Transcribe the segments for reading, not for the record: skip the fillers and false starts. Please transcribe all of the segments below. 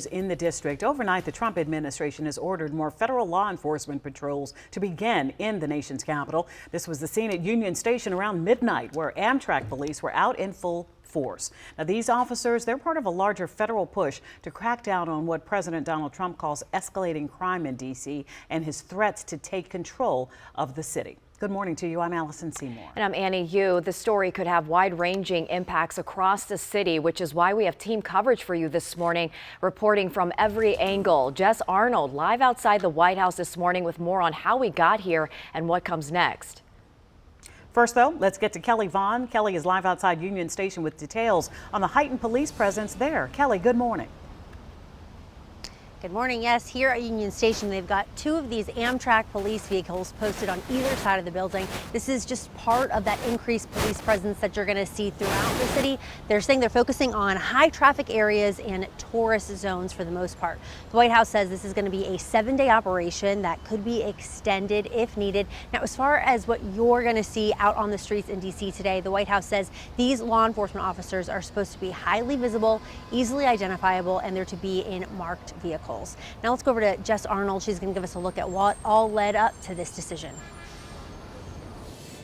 In the district, overnight, the Trump administration has ordered more federal law enforcement patrols to begin in the nation's capital. This was the scene at Union Station around midnight, where Amtrak police were out in full force. Now, these officers, they're part of a larger federal push to crack down on what President Donald Trump calls escalating crime in D.C. and his threats to take control of the city. Good morning to you. I'm Allison Seymour. And I'm Annie Yu. The story could have wide-ranging impacts across the city, which is why we have team coverage for you this morning, reporting from every angle. Jess Arnold live outside the White House this morning with more on how we got here and what comes next. First, though, let's get to Kelly Vaughn. Kelly is live outside Union Station with details on the heightened police presence there. Kelly, good morning. Good morning. Yes, here at Union Station, they've got two of these Amtrak police vehicles posted on either side of the building. This is just part of that increased police presence that you're going to see throughout the city. They're saying they're focusing on high traffic areas and tourist zones for the most part. The White House says this is going to be a 7-day operation that could be extended if needed. Now, as far as what you're going to see out on the streets in D.C. today, the White House says these law enforcement officers are supposed to be highly visible, easily identifiable, and they're to be in marked vehicles. Now let's go over to Jess Arnold. She's going to give us a look at what all led up to this decision.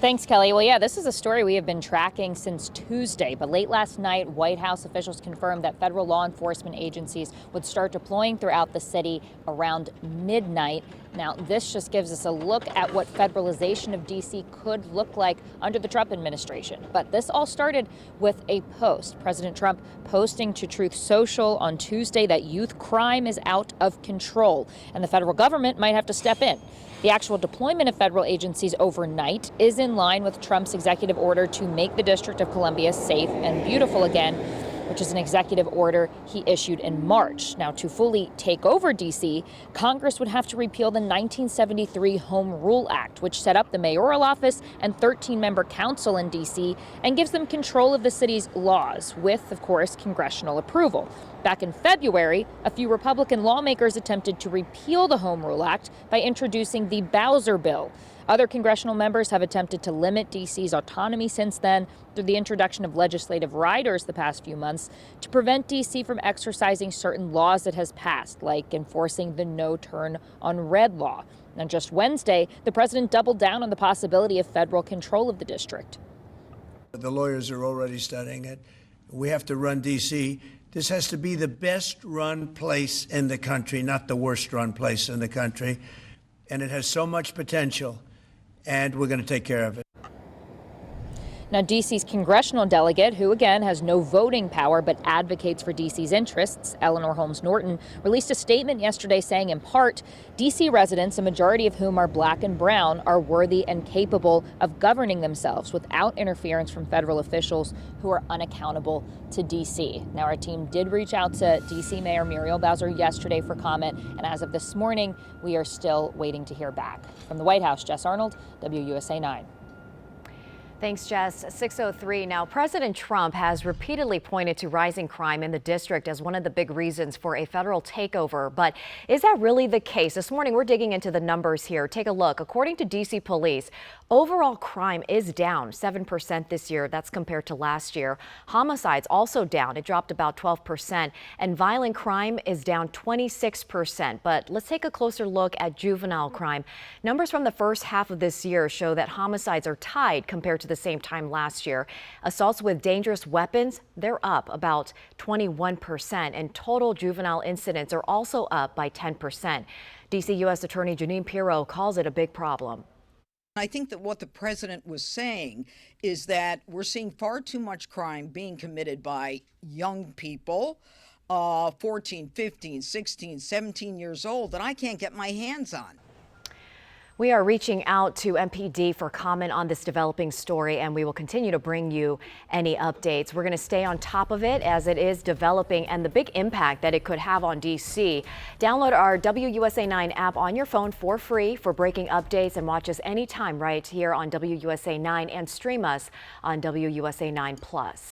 Thanks, Kelly. Well, yeah, this is a story we have been tracking since Tuesday, but late last night, White House officials confirmed that federal law enforcement agencies would start deploying throughout the city around midnight. Now, this just gives us a look at what federalization of D.C. could look like under the Trump administration. But this all started with a post. President Trump posting to Truth Social on Tuesday that youth crime is out of control and the federal government might have to step in. The actual deployment of federal agencies overnight is in line with Trump's executive order to make the District of Columbia safe and beautiful again, which is an executive order he issued in March. Now, to fully take over D.C., Congress would have to repeal the 1973 Home Rule Act, which set up the mayoral office and 13-member council in D.C. and gives them control of the city's laws, with, of course, congressional approval. Back in February, a few Republican lawmakers attempted to repeal the Home Rule Act by introducing the Bowser Bill. Other congressional members have attempted to limit D.C.'s autonomy since then through the introduction of legislative riders the past few months to prevent D.C. from exercising certain laws it has passed, like enforcing the no turn on red law. And just Wednesday, the president doubled down on the possibility of federal control of the district. The lawyers are already studying it. We have to run D.C. This has to be the best run place in the country, not the worst run place in the country. And it has so much potential, and we're going to take care of it. Now, D.C.'s congressional delegate, who again has no voting power but advocates for D.C.'s interests, Eleanor Holmes Norton, released a statement yesterday saying, in part, D.C. residents, a majority of whom are black and brown, are worthy and capable of governing themselves without interference from federal officials who are unaccountable to D.C. Now, our team did reach out to D.C. Mayor Muriel Bowser yesterday for comment, and as of this morning, we are still waiting to hear back. From the White House, Jess Arnold, WUSA 9. Thanks, Jess. 6:03 now. President Trump has repeatedly pointed to rising crime in the district as one of the big reasons for a federal takeover. But is that really the case? This morning, we're digging into the numbers here. Take a look. According to D.C. police, overall crime is down 7% this year. That's compared to last year. Homicides also down. It dropped about 12%. And violent crime is down 26%. But let's take a closer look at juvenile crime. Numbers from the first half of this year show that homicides are tied compared to the same time last year. Assaults with dangerous weapons, they're up about 21%, and total juvenile incidents are also up by 10%. D.C. U.S. Attorney Jeanine Pirro calls it a big problem. I think that what the president was saying is that we're seeing far too much crime being committed by young people, 14, 15, 16, 17 years old, that I can't get my hands on. We are reaching out to MPD for comment on this developing story, and we will continue to bring you any updates. We're going to stay on top of it as it is developing and the big impact that it could have on D.C. Download our WUSA 9 app on your phone for free for breaking updates, and watch us anytime right here on WUSA 9 and stream us on WUSA 9 Plus.